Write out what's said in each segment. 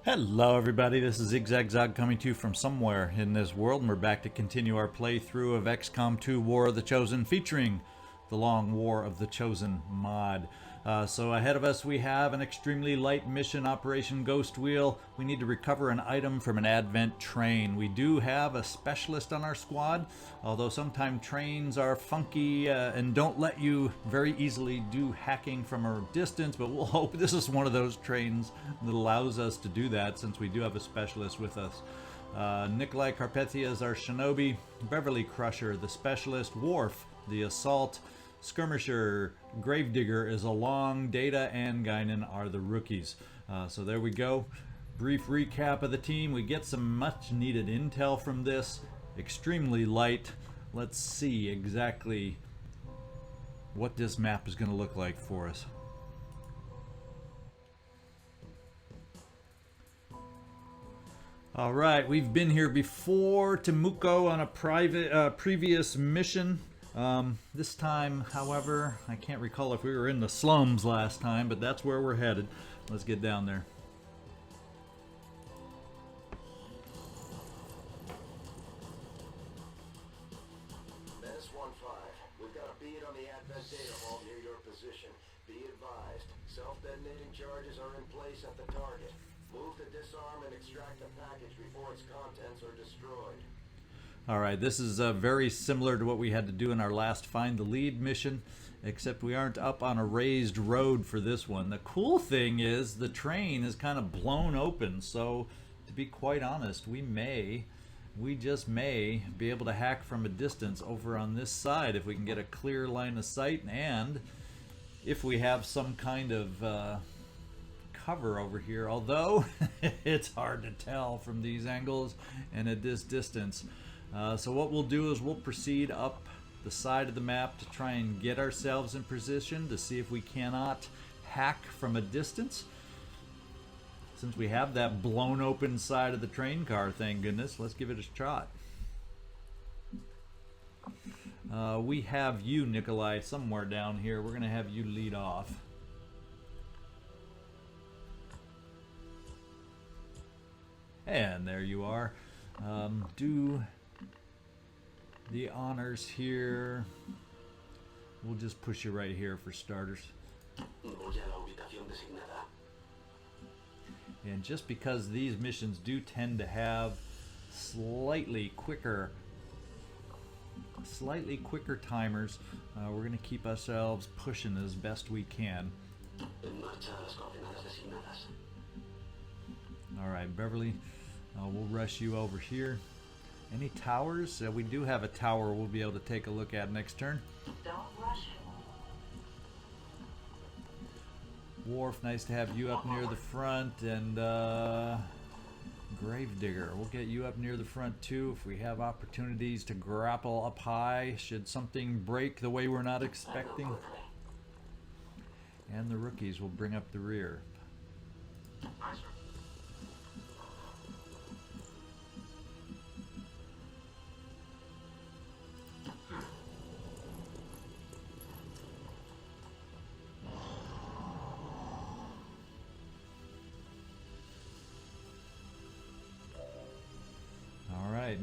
Hello everybody, this is ZigZagZog coming to you from somewhere in this world, and we're back to continue our playthrough of XCom 2 War of the Chosen, featuring the Long War of the Chosen mod. So ahead of us we have an extremely light mission, Operation Ghost Wheel. We need to recover an item from an Advent train. We do have a specialist on our squad, although sometimes trains are funky and don't let you very easily do hacking from a distance, but we'll hope this is one of those trains that allows us to do that, since we do have a specialist with us. Nikolai Carpethia is our shinobi, Beverly Crusher the specialist, Worf the assault, Skirmisher, Gravedigger is along, Data and Guinan are the rookies. So there we go. Brief recap of the team. We get some much needed intel from this. Extremely light. Let's see exactly what this map is going to look like for us. Alright, we've been here before, Temuco, on a previous mission. This time, however, I can't recall if we were in the slums last time, but that's where we're headed. Let's get down there. Menace 1-5. We've got a bead on the Advent data vault near your position. Be advised, self-detonating charges are in place at the target. Move to disarm and extract the package before its contents are destroyed. Alright, this is very similar to what we had to do in our last Find the Lead mission, except we aren't up on a raised road for this one. The cool thing is the train is kind of blown open, so to be quite honest, we just may be able to hack from a distance over on this side if we can get a clear line of sight, and if we have some kind of cover over here, although it's hard to tell from these angles and at this distance. So what we'll do is we'll proceed up the side of the map to try and get ourselves in position to see if we cannot hack from a distance. Since we have that blown open side of the train car, thank goodness, let's give it a shot. We have you, Nikolai, somewhere down here. We're going to have you lead off. And there you are. Do the honors here. We'll just push you right here for starters. And just because these missions do tend to have slightly quicker timers, we're going to keep ourselves pushing as best we can. Alright, Beverly, we'll rush you over here. Any towers? We do have a tower we'll be able to take a look at next turn. Don't rush it. Worf, nice to have you up near the front, and Gravedigger, we'll get you up near the front too if we have opportunities to grapple up high should something break the way we're not expecting. And the rookies will bring up the rear.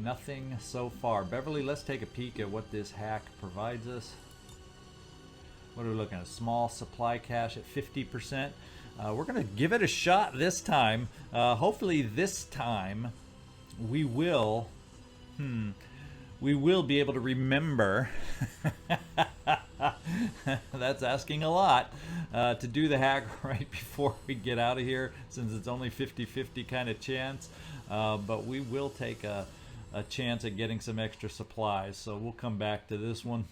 Nothing so far. Beverly, let's take a peek at what this hack provides us. What are we looking at? A small supply cache at 50%. We're going to give it a shot this time. Hopefully this time we will be able to remember that's asking a lot, to do the hack right before we get out of here, since it's only 50-50 kind of chance, but we will take a chance at getting some extra supplies, so we'll come back to this one.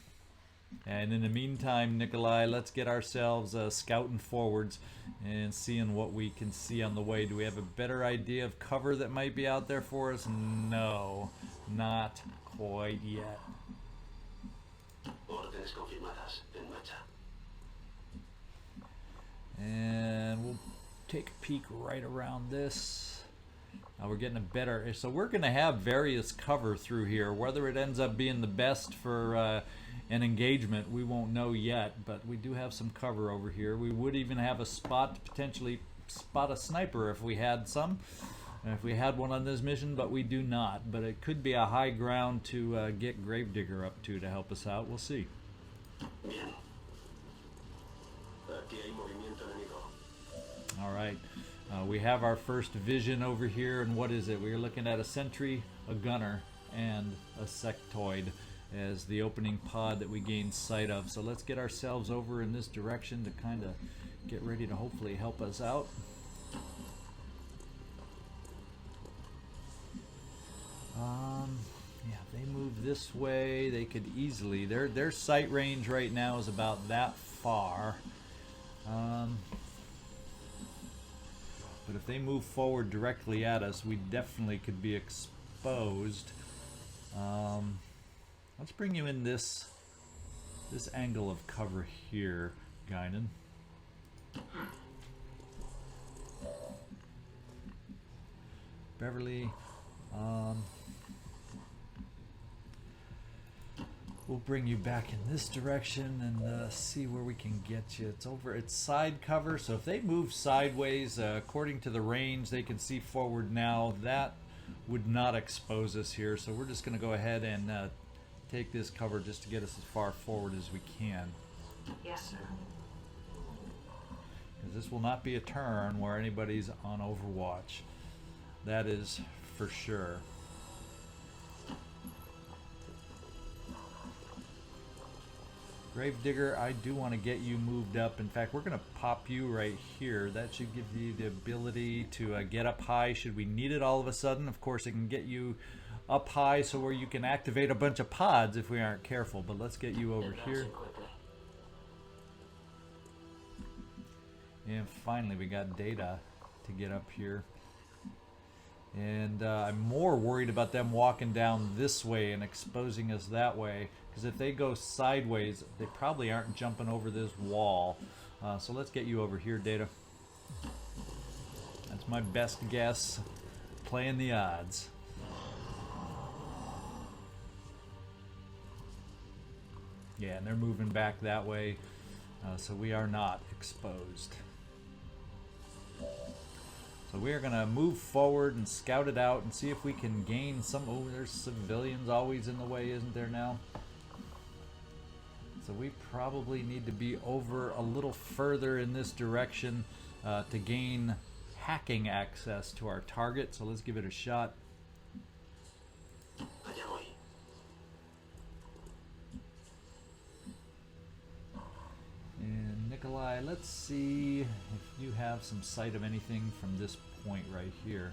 And in the meantime, Nikolai, let's get ourselves scouting forwards and seeing what we can see on the way. Do we have a better idea of cover that might be out there for us? No, not quite yet. And we'll take a peek right around this. We're getting a better, so we're going to have various cover through here. Whether it ends up being the best for an engagement, we won't know yet, but we do have some cover over here. We would even have a spot to potentially spot a sniper if we had some. If we had one on this mission, but we do not. But it could be a high ground to get Gravedigger up to help us out. We'll see. Bien. Aquí hay movimiento enemigo. All right. We have our first vision over here, and what is it? We're looking at a sentry, a gunner, and a sectoid as the opening pod that we gained sight of. So let's get ourselves over in this direction to kind of get ready to hopefully help us out. Yeah, if they move this way, they could easily. Their sight range right now is about that far. But if they move forward directly at us, we definitely could be exposed. Let's bring you in this angle of cover here, Guinan. Beverly, we'll bring you back in this direction and see where we can get you. It's side cover, so if they move sideways, according to the range they can see forward now, that would not expose us here. So we're just going to go ahead and take this cover just to get us as far forward as we can. Yes, sir. Because this will not be a turn where anybody's on Overwatch. That is for sure. Gravedigger, I do want to get you moved up. In fact, we're going to pop you right here. That should give you the ability to get up high should we need it all of a sudden. Of course, it can get you up high so where you can activate a bunch of pods if we aren't careful. But let's get you over here. And finally, we got data to get up here. And I'm more worried about them walking down this way and exposing us that way. Because if they go sideways, they probably aren't jumping over this wall. So let's get you over here, Data. That's my best guess. Playing the odds. Yeah, and they're moving back that way. So we are not exposed. So we are going to move forward and scout it out and see if we can gain some... Oh, there's civilians always in the way, isn't there now? So we probably need to be over a little further in this direction to gain hacking access to our target. So let's give it a shot. And Nikolai, let's see if you have some sight of anything from this point right here.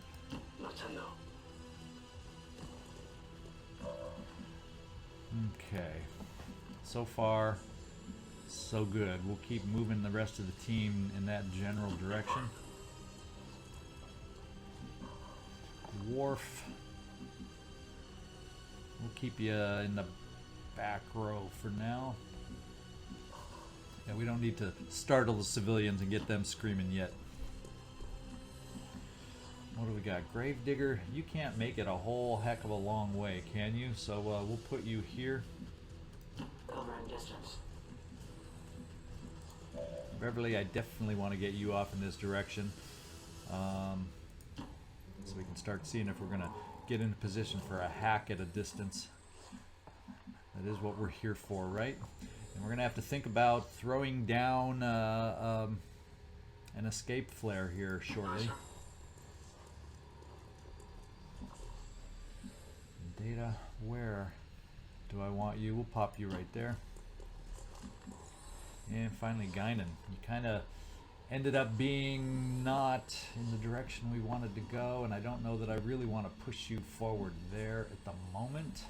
Okay. So far, so good. We'll keep moving the rest of the team in that general direction. Worf. We'll keep you in the back row for now. Yeah, we don't need to startle the civilians and get them screaming yet. What do we got? Gravedigger, you can't make it a whole heck of a long way, can you? So we'll put you here. Covering distance. Beverly, I definitely want to get you off in this direction. So we can start seeing if we're going to get into position for a hack at a distance. That is what we're here for, right? And we're going to have to think about throwing down an escape flare here shortly. Data, where do I want you? We'll pop you right there. And finally, Guinan. You kind of ended up being not in the direction we wanted to go, and I don't know that I really want to push you forward there at the moment.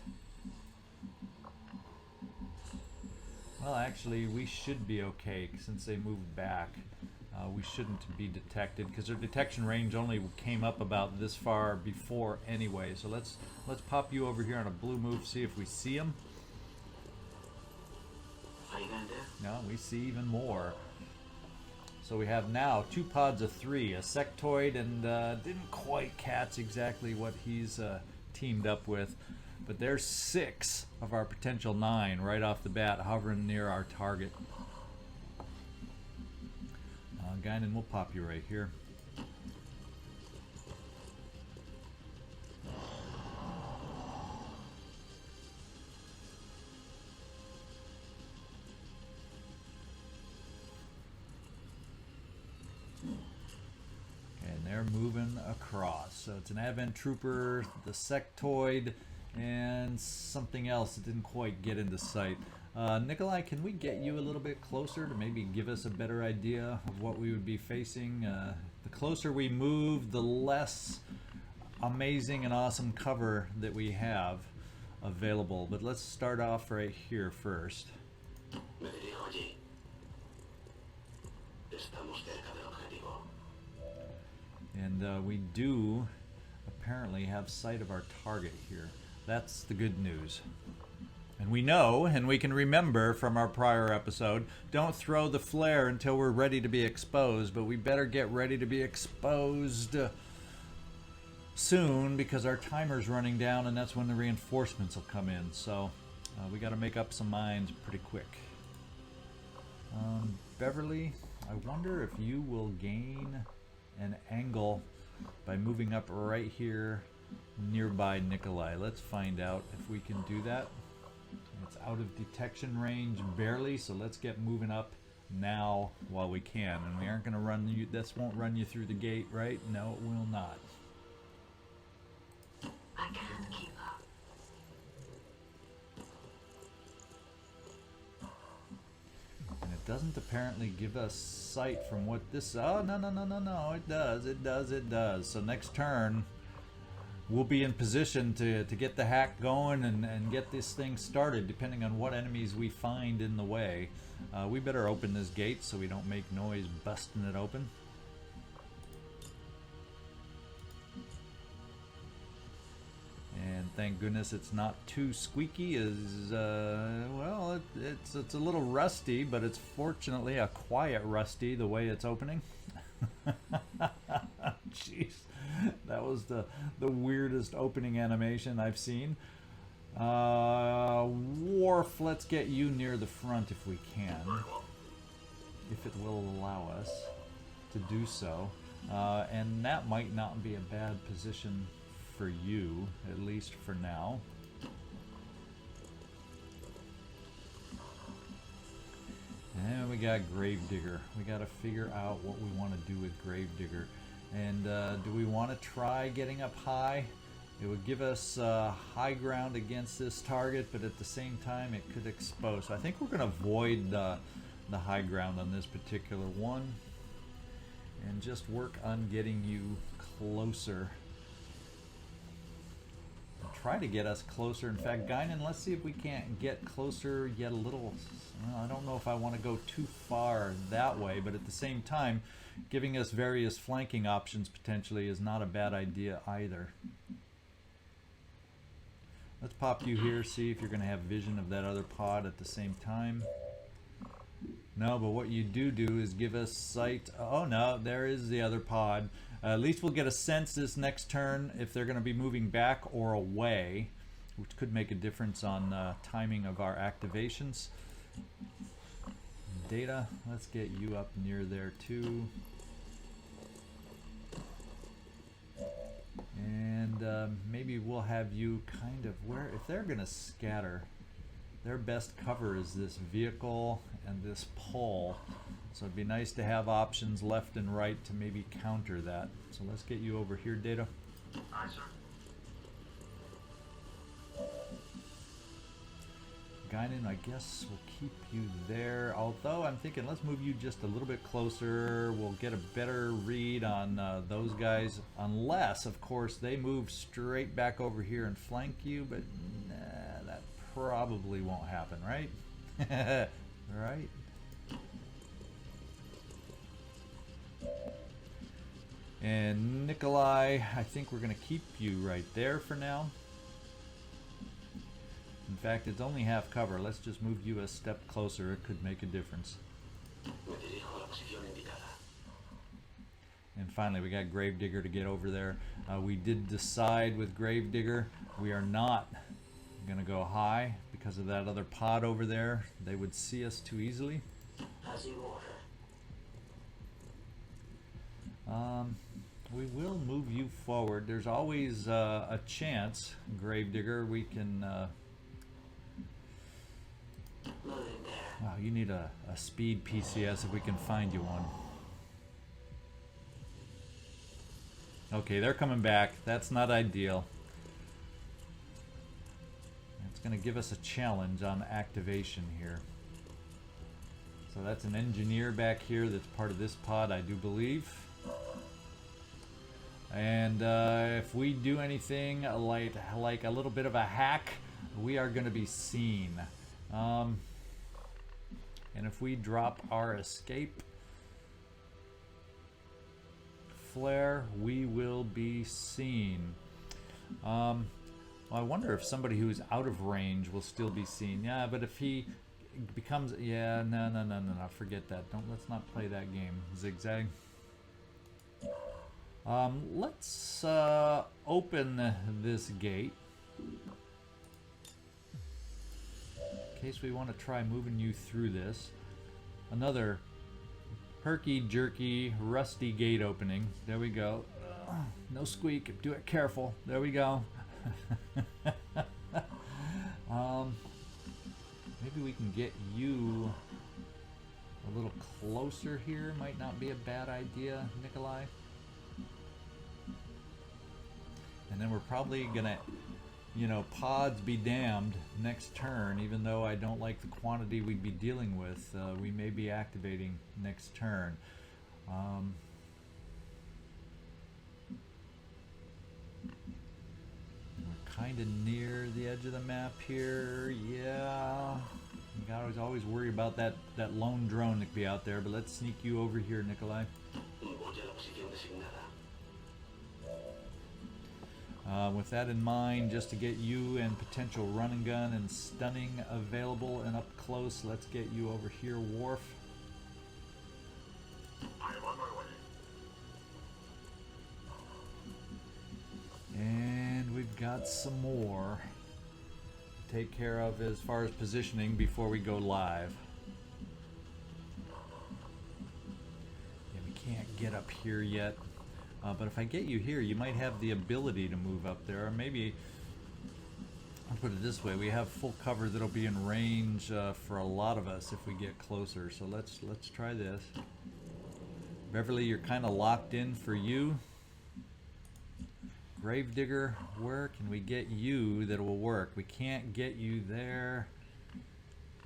Well, actually, we should be okay since they moved back. We shouldn't be detected because their detection range only came up about this far before anyway. So let's pop you over here on a blue move, see if we see them. What are you gonna do? No, we see even more. So we have now 2 pods of 3, a sectoid, and didn't quite catch exactly what he's teamed up with. But there's 6 of our potential 9 right off the bat hovering near our target. Guinan, we'll pop you right here. they're moving across. So it's an Advent Trooper, the Sectoid, and something else that didn't quite get into sight. Nikolai, can we get you a little bit closer to maybe give us a better idea of what we would be facing? The closer we move, the less amazing and awesome cover that we have available. But let's start off right here first. Me dirijo allí. Estamos cerca del objetivo. And we do apparently have sight of our target here. That's the good news. And we know, and we can remember from our prior episode, don't throw the flare until we're ready to be exposed, but we better get ready to be exposed soon because our timer's running down and that's when the reinforcements will come in. So we got to make up some minds pretty quick. Beverly, I wonder if you will gain an angle by moving up right here nearby Nikolai. Let's find out if we can do that. It's out of detection range barely, so let's get moving up now while we can. And we aren't going to run you, this won't run you through the gate, right? No, it will not. I can't keep up. And it doesn't apparently give us sight from what this... Oh, no, it does. So next turn, we'll be in position to get the hack going and get this thing started, depending on what enemies we find in the way. We better open this gate so we don't make noise busting it open. And thank goodness it's not too squeaky. Well, it's a little rusty, but it's fortunately a quiet rusty the way it's opening. Jeez, that was the weirdest opening animation I've seen. Worf, let's get you near the front if we can, if it will allow us to do so. And that might not be a bad position for you, at least for now. And we got Gravedigger. We got to figure out what we want to do with Gravedigger. And do we want to try getting up high? It would give us high ground against this target, but at the same time it could expose. So I think we're going to avoid the high ground on this particular one and just work on getting you closer. Try to get us closer. In fact, Guinan, let's see if we can't get closer yet a little. Well, I don't know if I want to go too far that way, but at the same time, giving us various flanking options potentially is not a bad idea either. Let's pop you here, see if you're going to have vision of that other pod at the same time. No, but what you do is give us sight. Oh no, there is the other pod. At least we'll get a sense this next turn if they're going to be moving back or away, which could make a difference on timing of our activations. Data, let's get you up near there too. And maybe we'll have you kind of where, if they're going to scatter, their best cover is this vehicle and this pole. So it'd be nice to have options left and right to maybe counter that. So let's get you over here, Data. Aye, sir. Guinan, I guess we'll keep you there. Although I'm thinking let's move you just a little bit closer. We'll get a better read on those guys. Unless, of course, they move straight back over here and flank you. But nah, that probably won't happen, right? Right? And Nikolai, I think we're going to keep you right there for now. In fact, it's only half cover. Let's just move you a step closer. It could make a difference. And finally, we got Gravedigger to get over there. We did decide with Gravedigger we are not going to go high because of that other pod over there. They would see us too easily. As you order. We will move you forward. There's always a chance, Gravedigger, we can... Moving there. Wow, you need a speed PCS if we can find you one. Okay, they're coming back. That's not ideal. It's going to give us a challenge on activation here. So that's an engineer back here that's part of this pod, I do believe. And if we do anything like a little bit of a hack, we are going to be seen. And if we drop our escape flare, we will be seen. Well, I wonder if somebody who's out of range will still be seen. Yeah, but if he becomes... Yeah, no, forget that. Let's not play that game. Zigzag. Let's open this gate. In case we want to try moving you through this. Another herky-jerky, rusty gate opening. There we go. No squeak. Do it careful. There we go. Maybe we can get you a little closer here. Might not be a bad idea, Nikolai. And then we're probably gonna, you know, pods be damned next turn. Even though I don't like the quantity we'd be dealing with, we may be activating next turn. Kind of near the edge of the map here. Yeah, you gotta always worry about that lone drone that could be out there, but let's sneak you over here, Nikolai. With that in mind, just to get you and potential run and gun and stunning available and up close, let's get you over here, Worf. I am on my way. And we've got some more to take care of as far as positioning before we go live. Yeah, we can't get up here yet. But if I get you here, you might have the ability to move up there. Or maybe, I'll put it this way, we have full cover that'll be in range for a lot of us if we get closer. So let's try this. Beverly, you're kind of locked in for you. Gravedigger, where can we get you that will work? We can't get you there.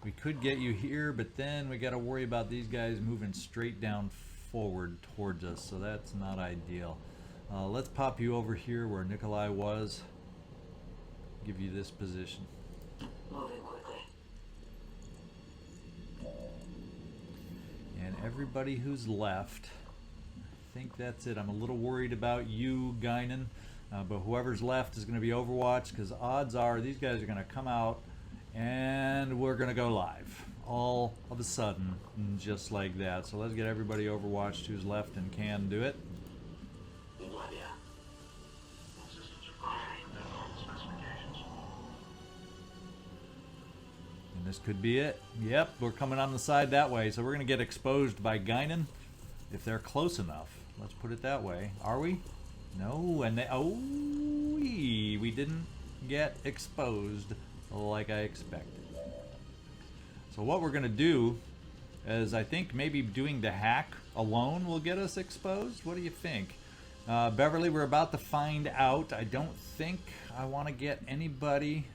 We could get you here, but then we got to worry about these guys moving straight down forward towards us, so that's not ideal. Let's pop you over here where Nikolai was. Give you this position. Moving quickly. And everybody who's left, I think that's it. I'm a little worried about you, Guinan, but whoever's left is going to be Overwatch, because odds are these guys are going to come out and we're going to go live all of a sudden, just like that. So let's get everybody Overwatched who's left and can do it. And this could be it. Yep, we're coming on the side that way, so we're going to get exposed by Guinan if they're close enough. Let's put it that way. Are we? No, and they, oh, we didn't get exposed like I expected. So what we're going to do is, I think maybe doing the hack alone will get us exposed. What do you think? Beverly, we're about to find out. I don't think I want to get anybody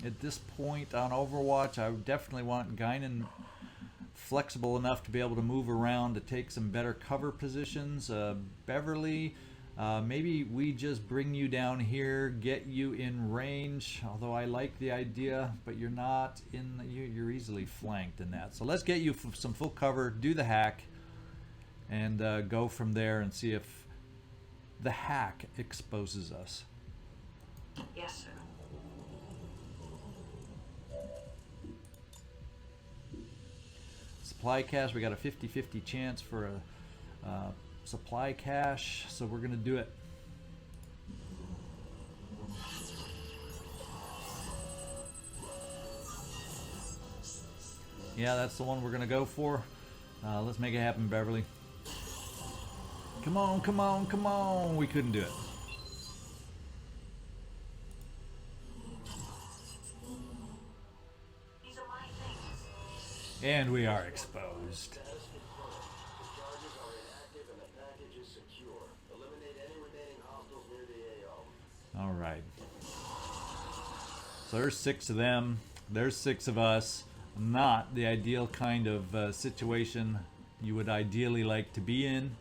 at this point on Overwatch. I definitely want Guinan flexible enough to be able to move around to take some better cover positions. Beverly, maybe we just bring you down here, get you in range, although I like the idea, but you're not in, you're easily flanked in that. So let's get you some full cover, do the hack, and go from there and see if the hack exposes us. Yes, sir. Supply cache, we got a 50-50 chance for a supply cache, so we're gonna do it. Yeah, that's the one we're gonna go for. Let's make it happen, Beverly. Come on, come on, come on. We couldn't do it. These are my things. And we are exposed. The charges are inactive and the package is secure. All right. So there's 6 of them. There's 6 of us. Not the ideal kind of situation you would ideally like to be in,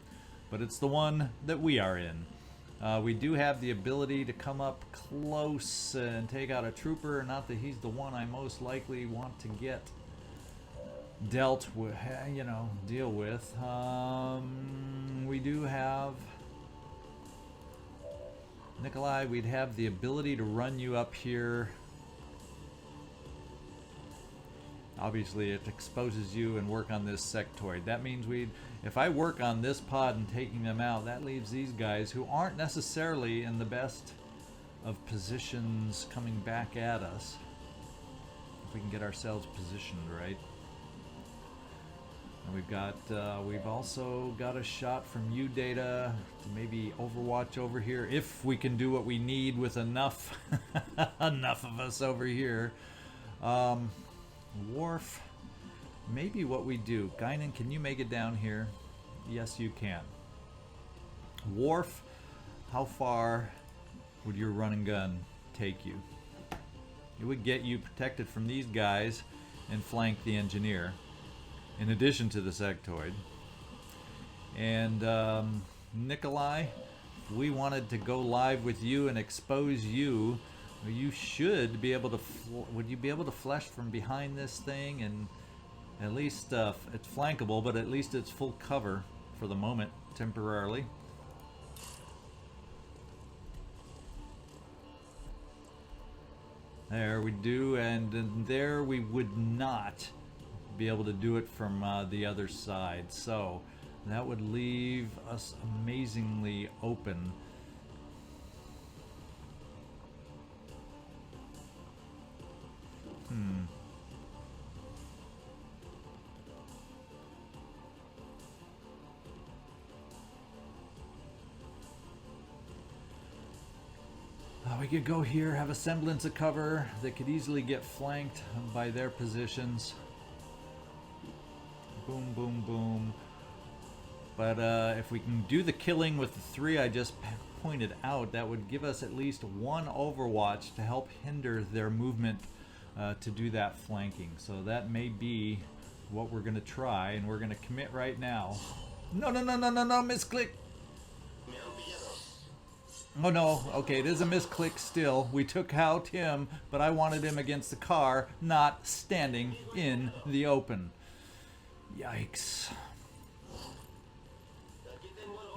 but it's the one that we are in. We do have the ability to come up close and take out a trooper. Not that he's the one I most likely want to get dealt with, you know, deal with. We do have Nikolai. We'd have the ability to run you up here. Obviously, it exposes you and work on this sectoid. That means if I work on this pod and taking them out, that leaves these guys who aren't necessarily in the best of positions coming back at us. If we can get ourselves positioned right. And we've also got a shot from you, Data, to maybe overwatch over here if we can do what we need with enough enough of us over here. Worf, maybe what we do. Guinan, can you make it down here? Yes, you can. Worf, how far would your run and gun take you? It would get you protected from these guys and flank the engineer, in addition to the sectoid. And Nikolai, if we wanted to go live with you and expose you, you should be able to. Would you be able to flesh from behind this thing? And at least it's flankable, but at least it's full cover for the moment, temporarily. There we do, and there we would not be able to do it from the other side. So that would leave us amazingly open. We could go here, have a semblance of cover. They could easily get flanked by their positions. Boom, boom, boom. But if we can do the killing with the 3 I just pointed out, that would give us at least 1 overwatch to help hinder their movement to do that flanking. So that may be what we're going to try, and we're going to commit right now. No, MissClick! Oh no, okay, it is a MissClick still. We took out him, but I wanted him against the car, not standing in the open. Yikes.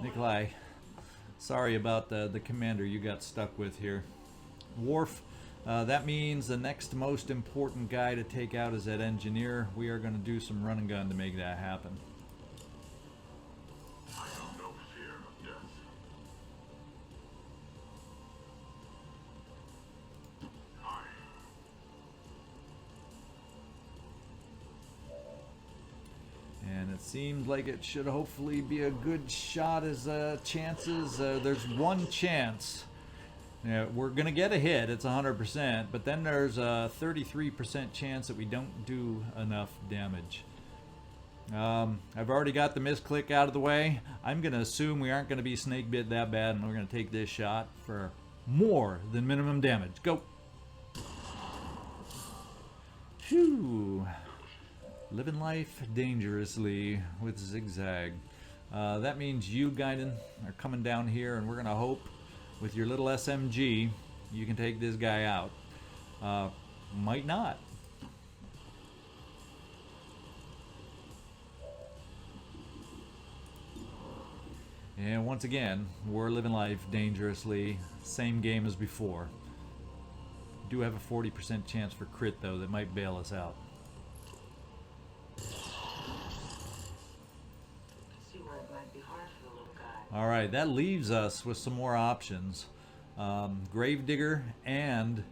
Nikolai, sorry about the commander you got stuck with here. Worf, that means the next most important guy to take out is that engineer. We are going to do some run and gun to make that happen. I have no fear of death. And it seems like it should hopefully be a good shot as chances. There's 1 chance. We're going to get a hit. It's 100%. But then there's a 33% chance that we don't do enough damage. I've already got the MissClick out of the way. I'm going to assume we aren't going to be snake bit that bad, and we're going to take this shot for more than minimum damage. Go! Phew! Living life dangerously with ZigZag. That means you, Guinan, are coming down here, and we're going to hope with your little SMG you can take this guy out. Might not. And once again, we're living life dangerously. Same game as before. Do have a 40% chance for crit, though, that might bail us out. Alright, that leaves us with some more options. Gravedigger and,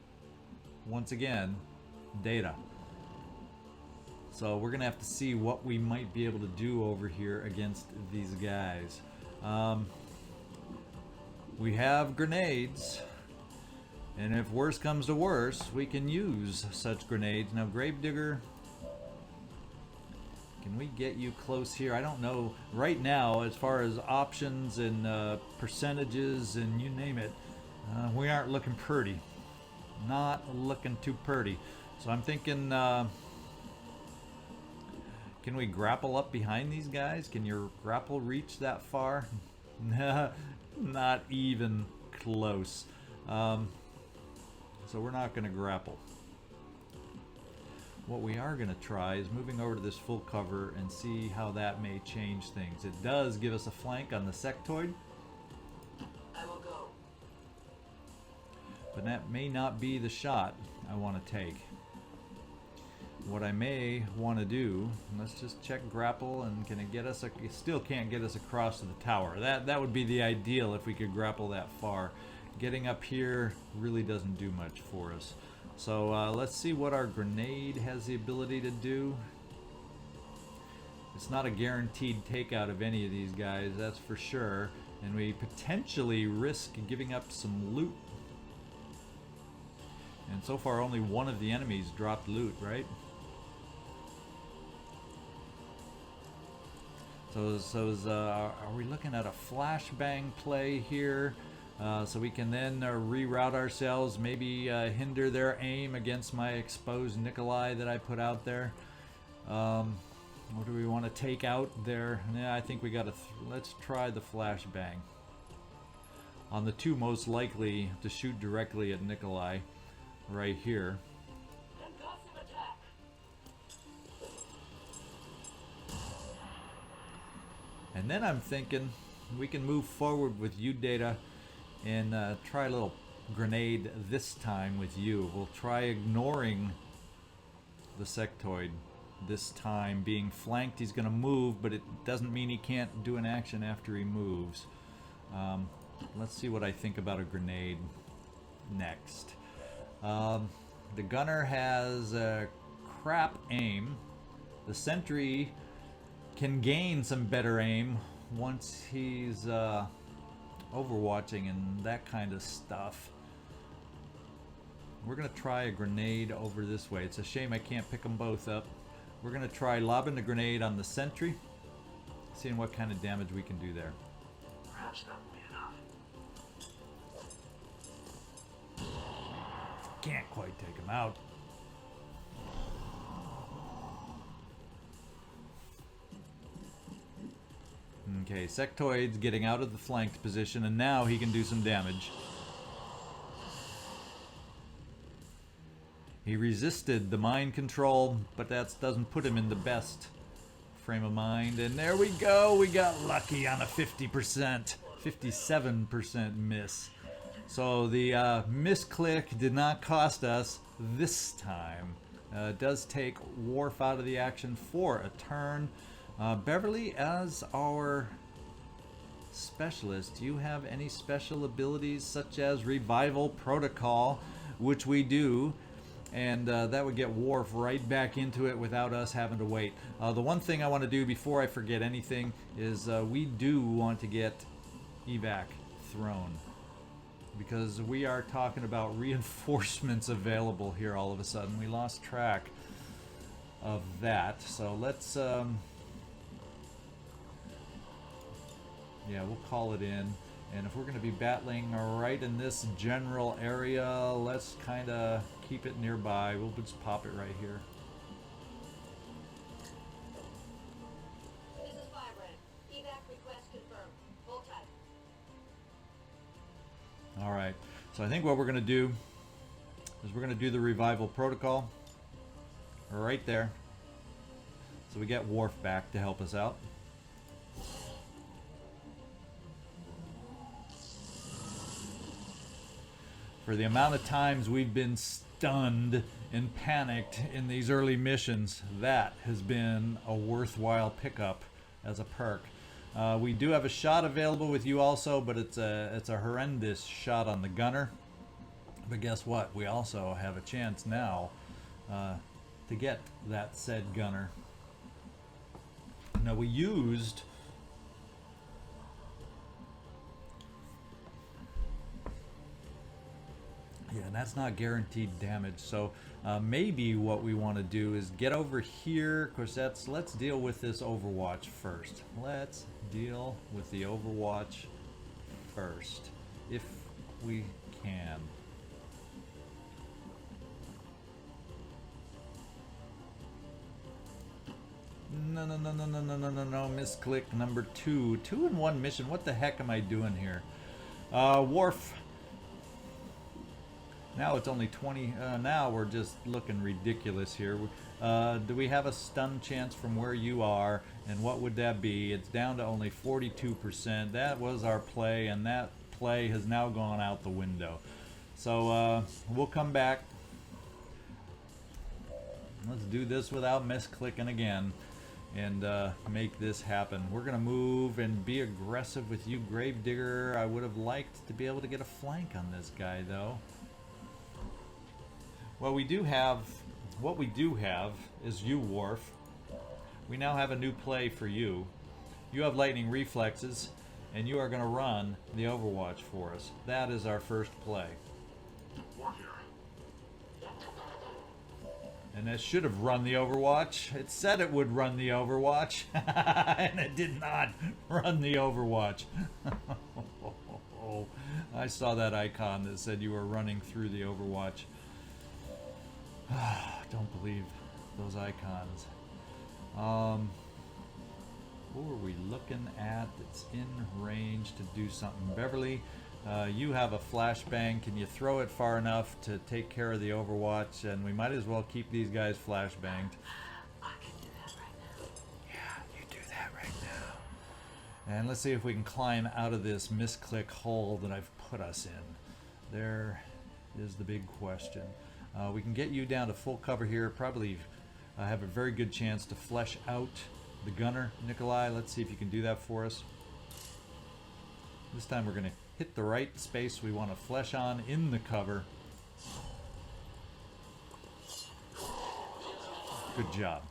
once again, Data. So we're going to have to see what we might be able to do over here against these guys. We have grenades, and if worse comes to worse, we can use such grenades. Now, Gravedigger, can we get you close here? I don't know right now as far as options and percentages and you name it. We aren't looking pretty. Not looking too pretty. So I'm thinking, can we grapple up behind these guys? Can your grapple reach that far? Not even close. So we're not going to grapple. What we are going to try is moving over to this full cover and see how that may change things. It does give us a flank on the sectoid, I will go. but that may not be the shot I want to take. What I may want to do, let's just check grapple, and can it get us, it still can't get us across to the tower. That would be the ideal if we could grapple that far. Getting up here really doesn't do much for us. So let's see what our grenade has the ability to do. It's not a guaranteed takeout of any of these guys, that's for sure. And we potentially risk giving up some loot. And so far only one of the enemies dropped loot, right? Are we looking at a flashbang play here? So we can then reroute ourselves, maybe hinder their aim against my exposed Nikolai that I put out there. What do we want to take out there? Yeah, I think we got to. Let's try the flashbang on the two most likely to shoot directly at Nikolai, right here. Concussive attack. And then I'm thinking we can move forward with you, Data, and try a little grenade this time with you. We'll try ignoring the sectoid this time. Being flanked, he's going to move, but it doesn't mean he can't do an action after he moves. Let's see what I think about a grenade next. The gunner has a crap aim. The sentry can gain some better aim once he's overwatching and that kind of stuff. We're gonna try a grenade over this way. It's a shame I can't pick them both up. We're gonna try lobbing the grenade on the sentry, seeing what kind of damage we can do there. Perhaps that will be enough. Can't quite take him out. Okay, sectoid's getting out of the flanked position, and now he can do some damage. He resisted the mind control, but that doesn't put him in the best frame of mind. And there we go, we got lucky on a 50%, 57% miss. So the MissClick did not cost us this time. It does take Worf out of the action for a turn. Beverly, as our specialist, do you have any special abilities such as Revival Protocol, which we do, and that would get Worf right back into it without us having to wait. The one thing I want to do before I forget anything is we do want to get evac thrown, because we are talking about reinforcements available here all of a sudden. We lost track of that, so let's yeah, we'll call it in. And if we're going to be battling right in this general area, let's kind of keep it nearby. We'll just pop it right here. This is Firebrand. Evac request confirmed. Hold tight. Alright, so I think what we're going to do is we're going to do the Revival Protocol right there. So we get Worf back to help us out. For the amount of times we've been stunned and panicked in these early missions, that has been a worthwhile pickup as a perk. We do have a shot available with you also, but it's a horrendous shot on the gunner. But guess what? We also have a chance now to get that said gunner. Now we used and that's not guaranteed damage. So maybe what we want to do is get over here. Of course, let's deal with this Overwatch first. Let's deal with the Overwatch first, if we can. No, no, no, no, no, no, no, no, no. MissClick number 2. 2 in 1 mission. What the heck am I doing here? Worf. Now it's only 20. Now we're just looking ridiculous here. Do we have a stun chance from where you are? And what would that be? It's down to only 42%. That was our play, and that play has now gone out the window. So we'll come back. Let's do this without misclicking again and make this happen. We're going to move and be aggressive with you, Gravedigger. I would have liked to be able to get a flank on this guy, though. Well, what we do have is you, Worf. We now have a new play for you. You have lightning reflexes, and you are going to run the Overwatch for us. That is our first play. War here. And it should have run the Overwatch. It said it would run the Overwatch, and it did not run the Overwatch. I saw that icon that said you were running through the Overwatch. Don't believe those icons. Who are we looking at that's in range to do something? Beverly, you have a flashbang. Can you throw it far enough to take care of the Overwatch? And we might as well keep these guys flashbanged. I can do that right now. Yeah, you do that right now. And let's see if we can climb out of this misclick hole that I've put us in. There is the big question. We can get you down to full cover here. Probably have a very good chance to flesh out the gunner, Nikolai. Let's see if you can do that for us. This time we're going to hit the right space we want to flesh on in the cover. Good job.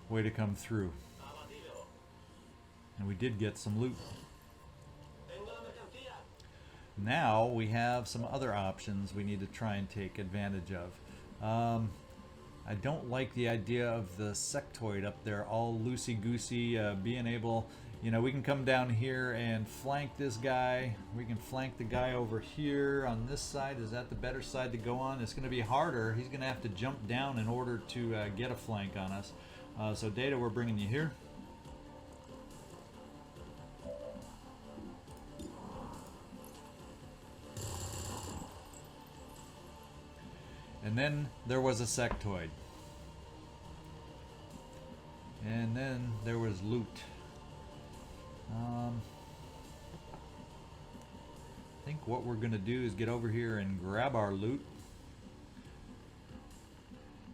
Way to come through. And we did get some loot. Now we have some other options we need to try and take advantage of. I don't like the idea of the sectoid up there all loosey-goosey, being able, you know, we can come down here and flank this guy. We can flank the guy over here on this side. Is that the better side to go on? It's going to be harder. He's going to have to jump down in order to get a flank on us. So Data, we're bringing you here. And then there was a sectoid. And then there was loot. I think what we're going to do is get over here and grab our loot.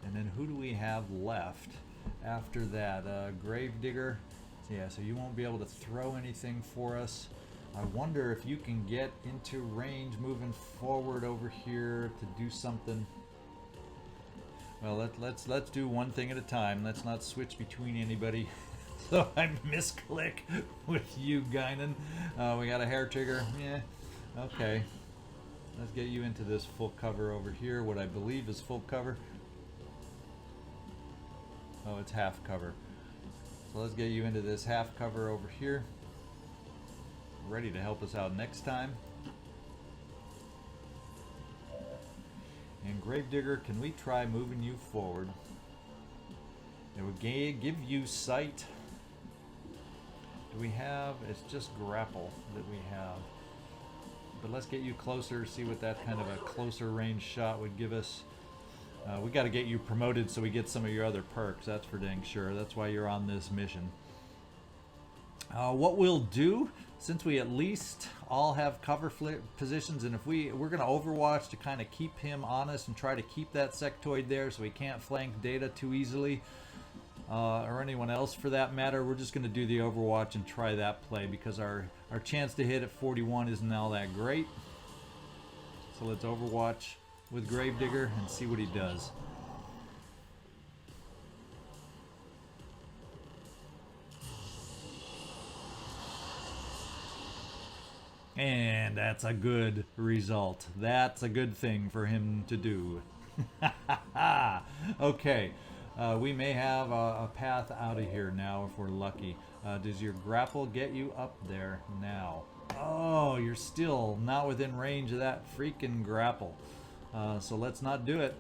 And then who do we have left after that? Gravedigger. Yeah, so you won't be able to throw anything for us. I wonder if you can get into range moving forward over here to do something. Well, let's do one thing at a time. Let's not switch between anybody. So I misclick with you, Guinan. We got a hair trigger. Yeah, okay. Let's get you into this full cover over here. What I believe is full cover. Oh, it's half cover. So let's get you into this half cover over here. Ready to help us out next time. And Gravedigger, can we try moving you forward? It would give you sight. Do we have? It's just grapple that we have. But let's get you closer, see what that kind of a closer range shot would give us. We got to get you promoted so we get some of your other perks. That's for dang sure. That's why you're on this mission. What we'll do, since we at least all have cover positions, and if we're going to Overwatch to kind of keep him honest and try to keep that sectoid there so he can't flank Data too easily, or anyone else for that matter, we're just going to do the Overwatch and try that play because our chance to hit at 41 isn't all that great. So let's Overwatch with Gravedigger and see what he does. And that's a good result. That's a good thing for him to do. Okay, we may have a path out of here now if we're lucky. Does your grapple get you up there now? Oh, you're still not within range of that freaking grapple. So let's not do it.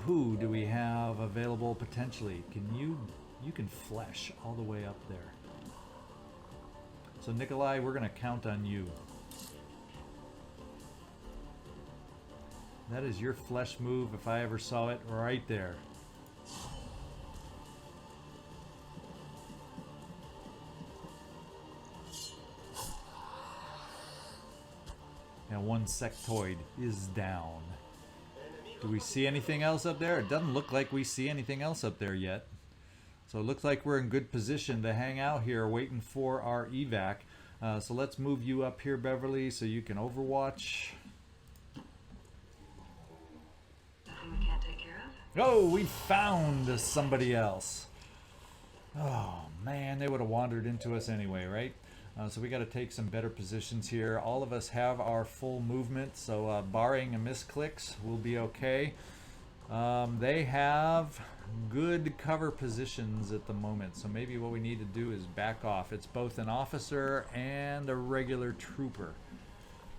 Who do we have available potentially? You can flesh all the way up there. So Nikolai, we're gonna count on you. That is your flesh move if I ever saw it, right there. And one sectoid is down. Do we see anything else up there? It doesn't look like we see anything else up there yet. So it looks like we're in good position to hang out here waiting for our evac. So let's move you up here, Beverly, so you can overwatch. Nothing we can't take care of? Oh, we found somebody else. Oh, man, they would have wandered into us anyway, right? So we got to take some better positions here. All of us have our full movement, so barring a misclicks, we'll be okay. They have good cover positions at the moment, so maybe what we need to do is back off. It's both an officer and a regular trooper.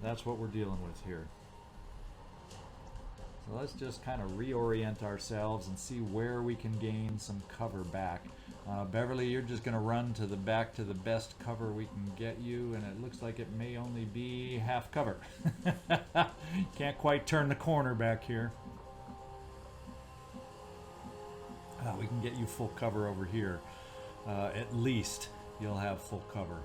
That's what we're dealing with here. So let's just kind of reorient ourselves and see where we can gain some cover back. Beverly, you're just going to run to the back to the best cover we can get you, and it looks like it may only be half cover. Can't quite turn the corner back here. We can get you full cover over here. At least you'll have full cover.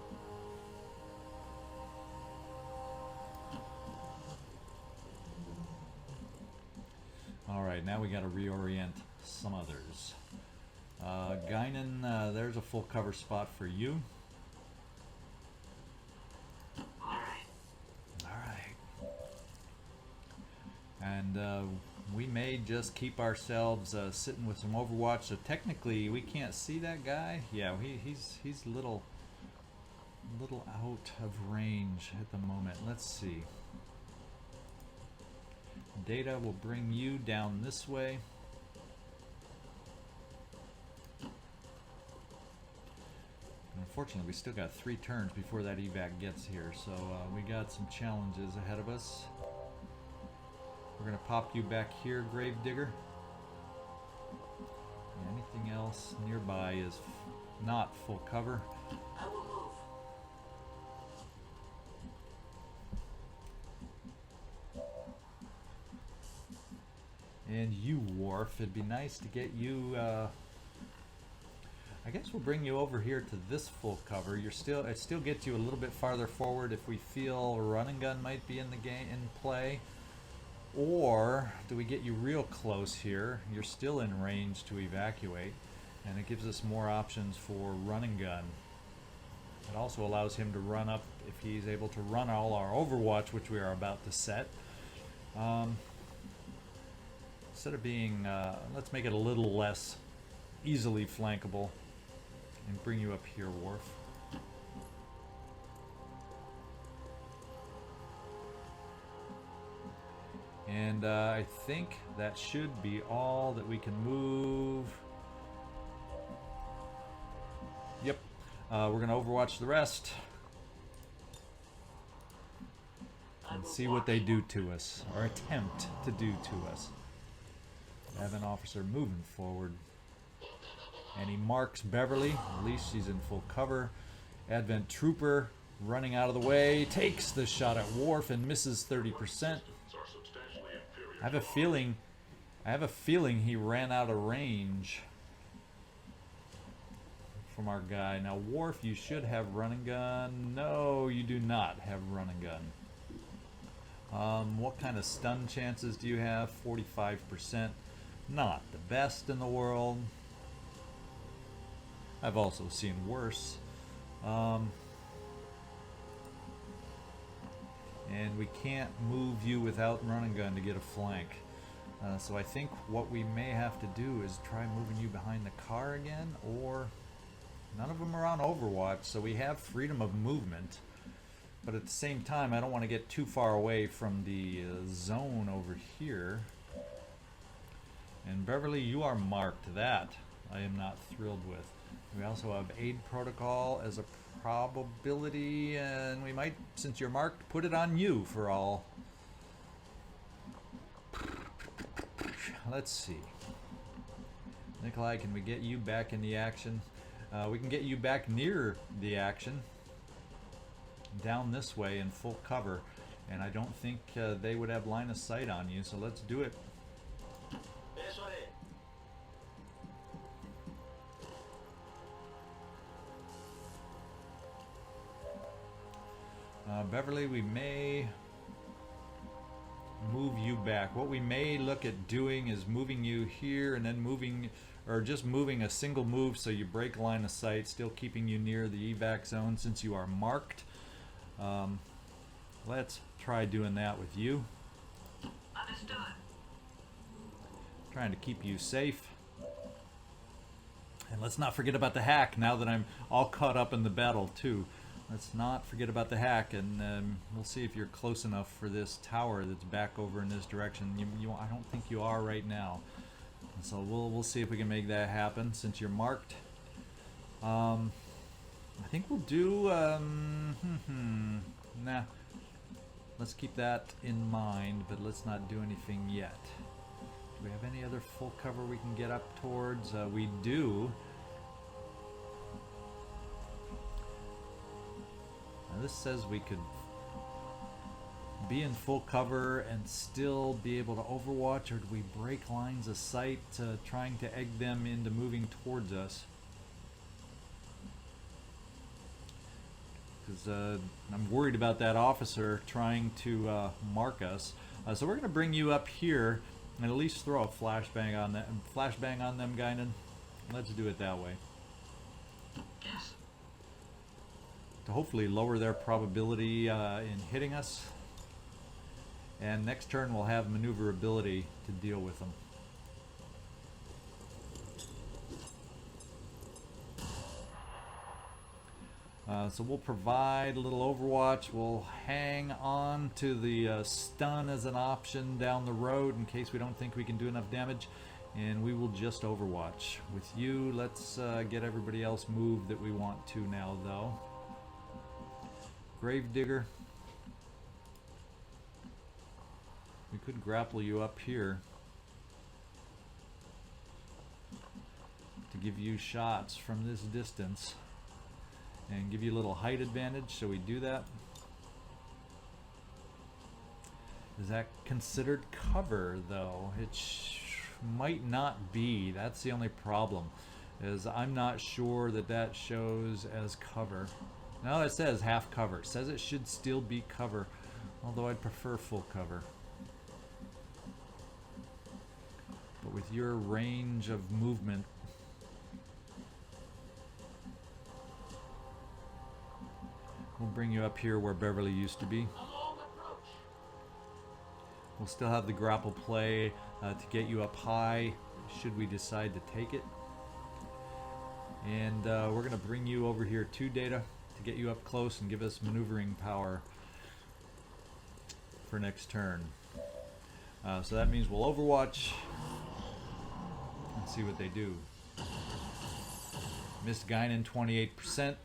Alright, now we got to reorient some others. Guinan, there's a full cover spot for you. Alright. And we may just keep ourselves sitting with some overwatch. So technically we can't see that guy. Yeah, he's a little out of range at the moment. Let's see. Data will bring you down this way. Unfortunately, we still got 3 turns before that evac gets here, so we got some challenges ahead of us. We're going to pop you back here, Gravedigger. Anything else nearby is not full cover. I will move. And you, Worf, it'd be nice to get you. I guess we'll bring you over here to this full cover. It still gets you a little bit farther forward if we feel a run and gun might be in the game in play. Or do we get you real close here? You're still in range to evacuate, and it gives us more options for run and gun. It also allows him to run up if he's able to run all our overwatch, which we are about to set. Instead of being, let's make it a little less easily flankable and bring you up here, Worf. And I think that should be all that we can move. Yep. We're going to overwatch the rest and see what they do to us, or attempt to do to us. Have an officer moving forward. And he marks Beverly. At least she's in full cover. Advent Trooper running out of the way. Takes the shot at Worf and misses 30%. I have a feeling he ran out of range from our guy. Now Worf, you should have run and gun. No, you do not have run and gun. What kind of stun chances do you have? 45%. Not the best in the world. I've also seen worse. And we can't move you without run and gun to get a flank. So I think what we may have to do is try moving you behind the car again, or none of them are on Overwatch, so we have freedom of movement. But at the same time, I don't want to get too far away from the zone over here. And Beverly, you are marked. That I am not thrilled with. We also have aid protocol as a probability, and we might, since you're marked, put it on you for all. Let's see. Nikolai, can we get you back in the action? We can get you back near the action. Down this way in full cover. And I don't think they would have line of sight on you, so let's do it. Beverly, we may move you back. What we may look at doing is moving you here and then moving, or just moving a single move so you break line of sight, still keeping you near the evac zone since you are marked. Let's try doing that with you. Understood. Trying to keep you safe. And let's not forget about the hack now that I'm all caught up in the battle too. Let's not forget about the hack, and we'll see if you're close enough for this tower that's back over in this direction. I don't think you are right now. And so we'll see if we can make that happen since you're marked. I think we'll do... nah. Let's keep that in mind, but let's not do anything yet. Do we have any other full cover we can get up towards? We do. Now this says we could be in full cover and still be able to overwatch, or do we break lines of sight trying to egg them into moving towards us? Because I'm worried about that officer trying to mark us. So we're going to bring you up here and at least throw a flashbang on them. Flashbang on them, Guinan. Let's do it that way. Yes. To hopefully lower their probability in hitting us. And next turn we'll have maneuverability to deal with them. So we'll provide a little overwatch. We'll hang on to the stun as an option down the road in case we don't think we can do enough damage. And we will just overwatch. With you, let's get everybody else moved that we want to now, though. Gravedigger. We could grapple you up here to give you shots from this distance and give you a little height advantage, so we do that. Is that considered cover, though? It might not be. That's the only problem, is I'm not sure that that shows as cover. No, it says half cover. It says it should still be cover, although I'd prefer full cover. But with your range of movement, we'll bring you up here where Beverly used to be. We'll still have the grapple play to get you up high should we decide to take it. And we're going to bring you over here to Data to get you up close and give us maneuvering power for next turn. So that means we'll overwatch and see what they do. Missed Guinan 28%.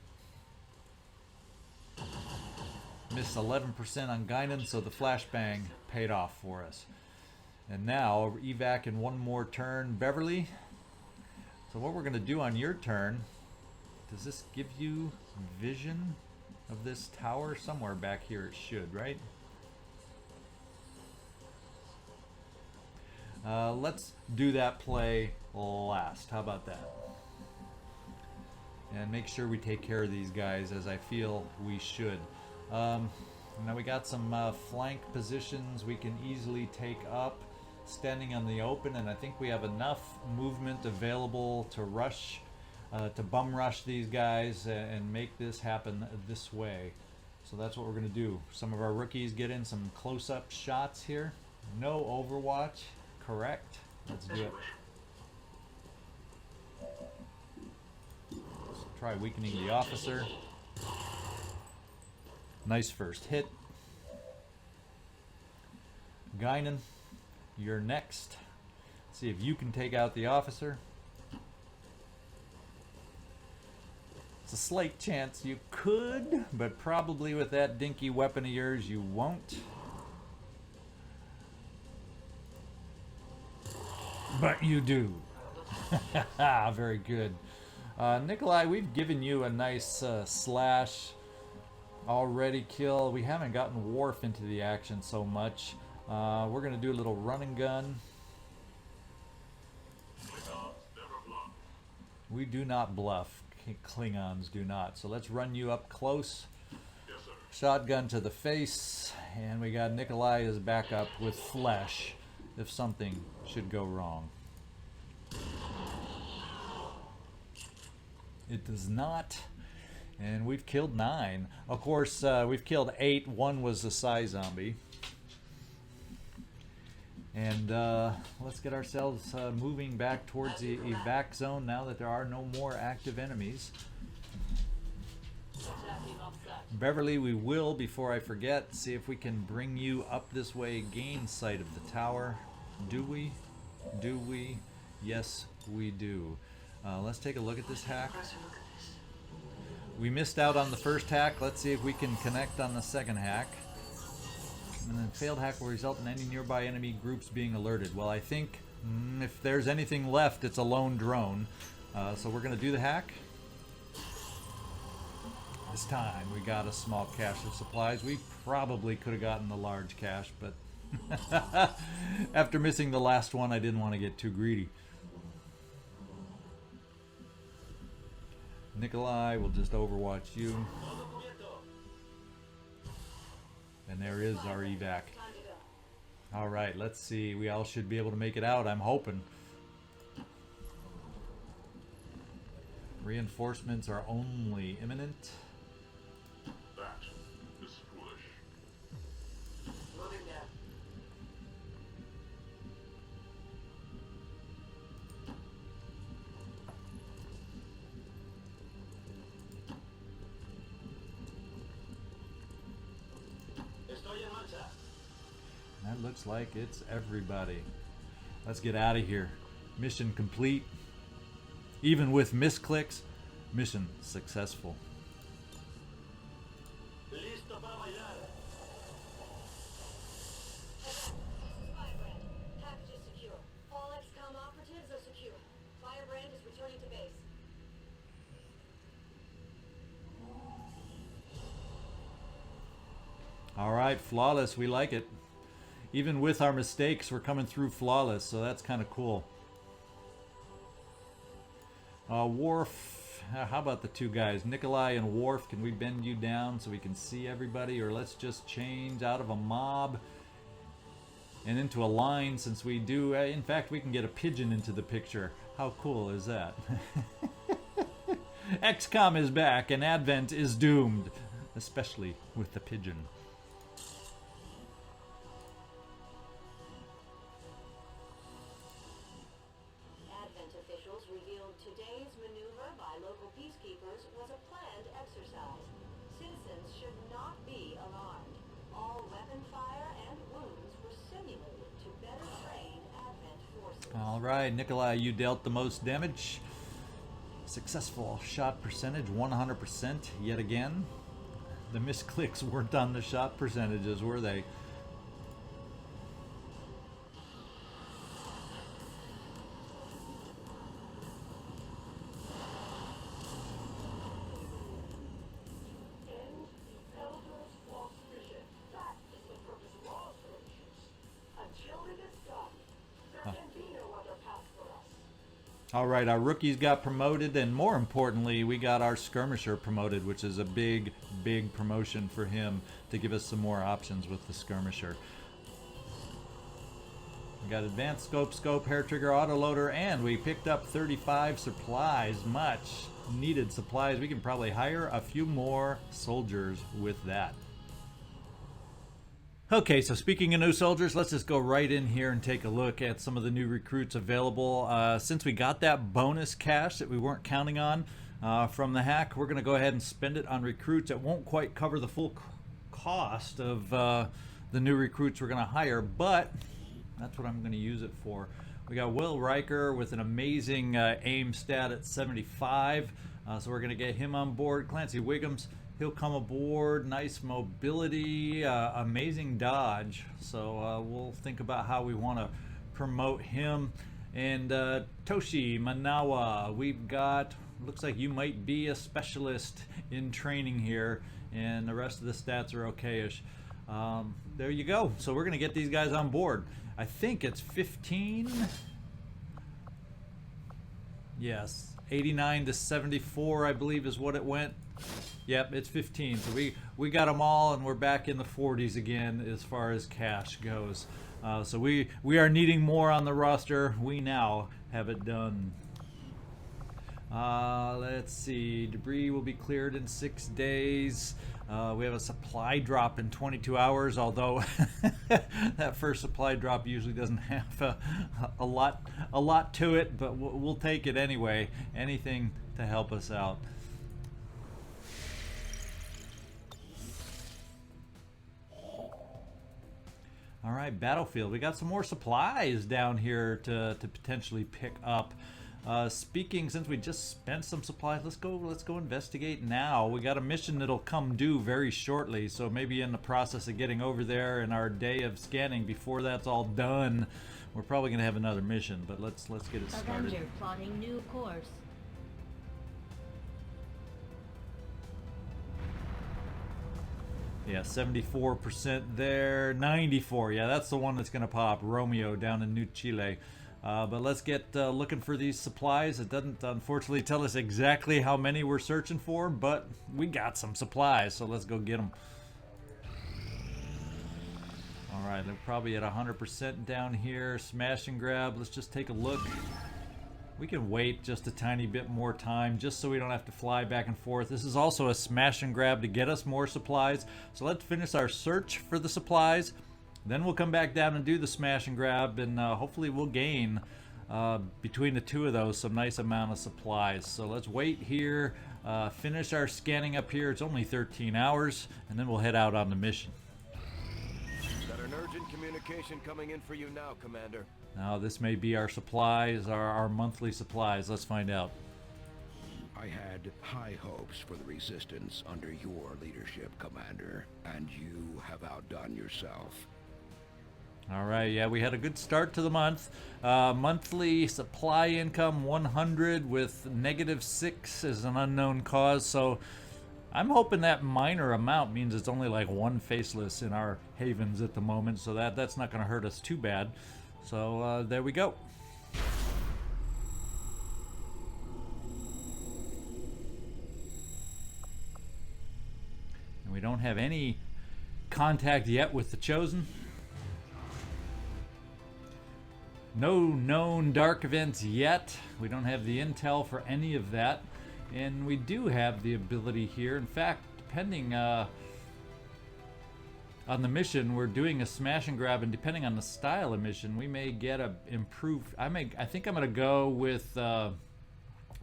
Missed 11% on Guinan, so the flashbang paid off for us. And now, evac in one more turn. Beverly, so what we're going to do on your turn, does this give you vision of this tower? Somewhere back here it should, right? Let's do that play last. How about that? And make sure we take care of these guys, as I feel we should. Now we got some flank positions we can easily take up, standing on the open, and I think we have enough movement available to rush, to bum rush these guys and make this happen this way. So that's what we're going to do. Some of our rookies get in some close-up shots here. No overwatch, correct? Let's do it. Let's try weakening the officer. Nice first hit. Guinan, you're next. See if you can take out the officer. It's a slight chance you could, but probably with that dinky weapon of yours, you won't. But you do. Very good. Nikolai, we've given you a nice slash already kill. We haven't gotten Worf into the action so much. We're going to do a little run and gun. We do not bluff. Klingons do not. So let's run you up close. Yes, sir. Shotgun to the face. And we got Nikolai as backup with flesh if something should go wrong. It does not. And we've killed 9. Of course, we've killed 8. 1 was the Psi zombie. And let's get ourselves moving back towards the evac zone now that there are no more active enemies. Beverly, we will, before I forget, see if we can bring you up this way, gain sight of the tower. Do we? Do we? Yes, we do. Let's take a look at this hack. We missed out on the first hack. Let's see if we can connect on the second hack. And then failed hack will result in any nearby enemy groups being alerted. Well, I think if there's anything left, it's a lone drone. So we're going to do the hack. This time we got a small cache of supplies. We probably could have gotten the large cache, but after missing the last one, I didn't want to get too greedy. Nikolai will just overwatch you. And there is our evac. Alright, let's see. We all should be able to make it out, I'm hoping. Reinforcements are only imminent. That is foolish. Moving now. Estoy en marcha. That looks like it's everybody. Let's get out of here. Mission complete. Even with misclicks, mission successful. Listo para bailar. This is Firebrand. Package is secure. All XCom operatives are secure. Firebrand is returning to base. All right, flawless. We like it. Even with our mistakes, we're coming through flawless, so that's kind of cool. Worf, how about the two guys? Nikolai and Worf, can we bend you down so we can see everybody? Or let's just change out of a mob and into a line, since we do. In fact, we can get a pigeon into the picture. How cool is that? XCom is back and Advent is doomed, especially with the pigeon. Advent officials revealed today's maneuver by local peacekeepers was a planned exercise. Citizens should not be alarmed. All weapon fire and wounds were simulated to better train Advent forces. All right, Nikolai, you dealt the most damage. Successful shot percentage, 100% yet again. The misclicks weren't on the shot percentages, were they? End the Elder's false mission. That is the purpose of all operations. Until it is done, there can be no other path for us. All right, our rookies got promoted, and more importantly, we got our skirmisher promoted, which is a big, big promotion for him to give us some more options with the skirmisher. We got advanced scope, hair trigger, autoloader, and we picked up 35 supplies. Much needed supplies. We can probably hire a few more soldiers with that. Okay, so speaking of new soldiers, let's just go right in here and take a look at some of the new recruits available. Since we got that bonus cash that we weren't counting on from the hack, we're going to go ahead and spend it on recruits. It won't quite cover the full cost of the new recruits we're going to hire, but that's what I'm going to use it for. We got Will Riker with an amazing aim stat at 75. So we're going to get him on board. Clancy Wiggums, he'll come aboard. Nice mobility, amazing dodge. So we'll think about how we want to promote him. And Toshi Manawa, we've got, looks like you might be a specialist in training here, and the rest of the stats are okay-ish. There you go. So we're going to get these guys on board. I think it's 15. Yes, 89 to 74, I believe, is what it went. Yep, it's 15. So we got them all, and we're back in the 40s again as far as cash goes. So we are needing more on the roster. We now have it done. Let's see. Debris will be cleared in 6 days. We have a supply drop in 22 hours, although that first supply drop usually doesn't have a lot to it, but we'll take it anyway. Anything to help us out. All right, Battlefield. We got some more supplies down here to potentially pick up. Speaking, since we just spent some supplies, let's go investigate now. We got a mission that'll come due very shortly, so maybe in the process of getting over there in our day of scanning, before that's all done, we're probably gonna have another mission. But let's get it started. Avenger plotting new course. Yeah, 74% there, 94. Yeah, that's the one that's gonna pop. Romeo down in New Chile. But let's get looking for these supplies. It doesn't unfortunately tell us exactly how many we're searching for, but we got some supplies, so let's go get them. All right, they're probably at 100% down here. Smash and grab. Let's just take a look. We can wait just a tiny bit more time just so we don't have to fly back and forth. This is also a smash and grab to get us more supplies. So let's finish our search for the supplies. Then we'll come back down and do the smash and grab, and hopefully we'll gain between the two of those some nice amount of supplies. So let's wait here, finish our scanning up here. It's only 13 hours, and then we'll head out on the mission. Got an urgent communication coming in for you now, Commander. Now this may be our supplies, our monthly supplies. Let's find out. I had high hopes for the Resistance under your leadership, Commander, and you have outdone yourself. All right, yeah, we had a good start to the month. Monthly supply income 100 with -6 as an unknown cause. So I'm hoping that minor amount means it's only like one faceless in our havens at the moment, so that's not going to hurt us too bad. So there we go. And we don't have any contact yet with the Chosen. No known dark events yet. We don't have the intel for any of that. And we do have the ability here. In fact, depending on the mission, we're doing a smash and grab, and depending on the style of mission, we may get a improved. I think I'm going to go with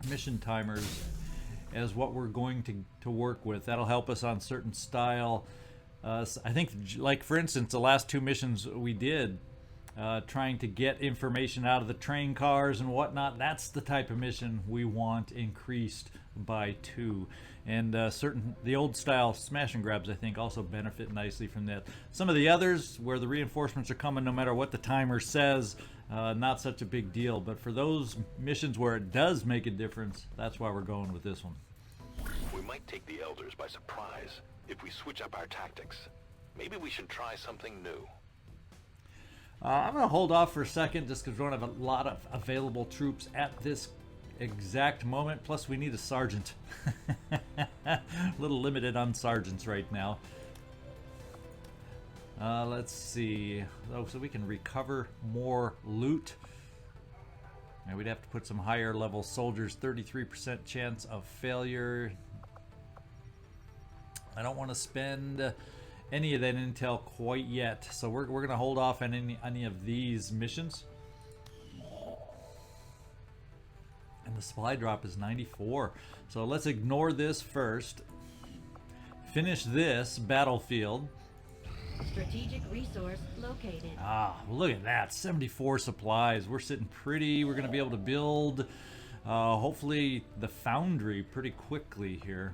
mission timers as what we're going to work with. That'll help us on certain style. I think, like for instance, the last two missions we did, trying to get information out of the train cars and whatnot, that's the type of mission we want increased by 2. And the old style smash and grabs, I think, also benefit nicely from that. Some of the others, where the reinforcements are coming no matter what the timer says, not such a big deal. But for those missions where it does make a difference, that's why we're going with this one. We might take the Elders by surprise if we switch up our tactics. Maybe we should try something new. I'm going to hold off for a second just because we don't have a lot of available troops at this exact moment. Plus, we need a sergeant. A little limited on sergeants right now. Let's see. Oh, so we can recover more loot. And we'd have to put some higher level soldiers. 33% chance of failure. I don't want to spend any of that intel quite yet, so we're going to hold off on any of these missions. And the supply drop is 94, so let's ignore this first. Finish this battlefield. Strategic resource located. Ah, look at that. 74 supplies. We're sitting pretty. We're going to be able to build, hopefully, the foundry pretty quickly here.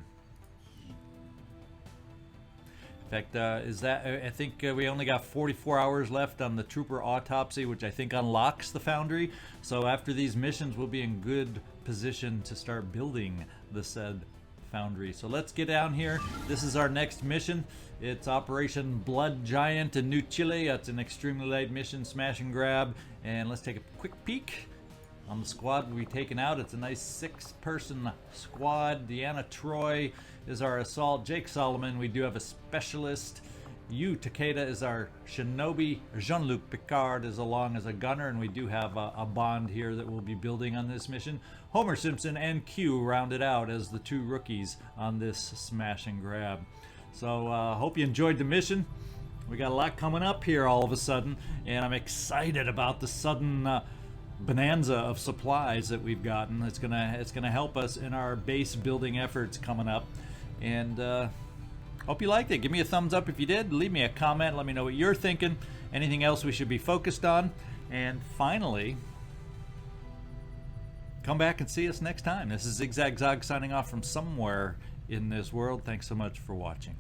In fact, I think we only got 44 hours left on the trooper autopsy, which I think unlocks the foundry. So after these missions, we'll be in good position to start building the said foundry. So let's get down here. This is our next mission. It's Operation Blood Giant in New Chile. It's an extremely light mission, smash and grab. And let's take a quick peek on the squad we'll be taking out. It's a nice 6-person squad. Deanna Troy is our assault. Jake Solomon, we do have a specialist. Yu Takeda is our shinobi. Jean-Luc Picard is along as a gunner, and we do have a bond here that we'll be building on this mission. Homer Simpson and Q rounded out as the 2 rookies on this smash and grab. So hope you enjoyed the mission. We got a lot coming up here all of a sudden, and I'm excited about the sudden bonanza of supplies that we've gotten. It's gonna help us in our base building efforts coming up, and hope you liked it. Give me a thumbs up if you did. Leave me a comment. Let me know what you're thinking. Anything else we should be focused on? And finally, come back and see us next time. This is ZigZagZog signing off from somewhere in this world. Thanks so much for watching.